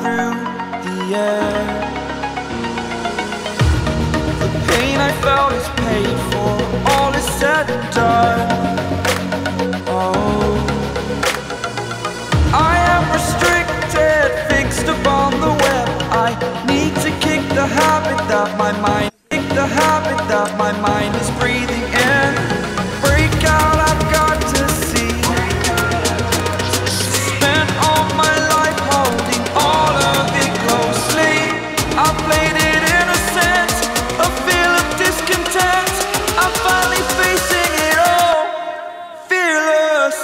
through the air. The pain I felt is paid for, all is said and done. Oh, I am restricted, fixed upon the web. I need to kick the habit that my mind is breathing in. Break out, I've got to see. Spent all my life holding all of it closely. I played it innocent, a feel of discontent. I'm finally facing it all, fearless.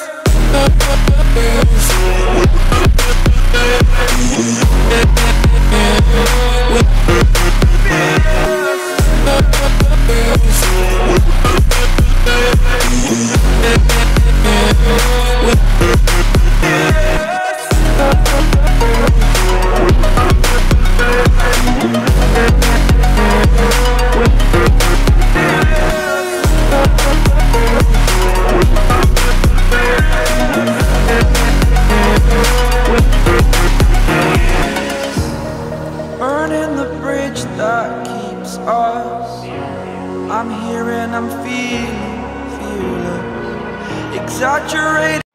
Burning the bridge that keeps us. I'm here and I'm feeling fearless. Exaggerated.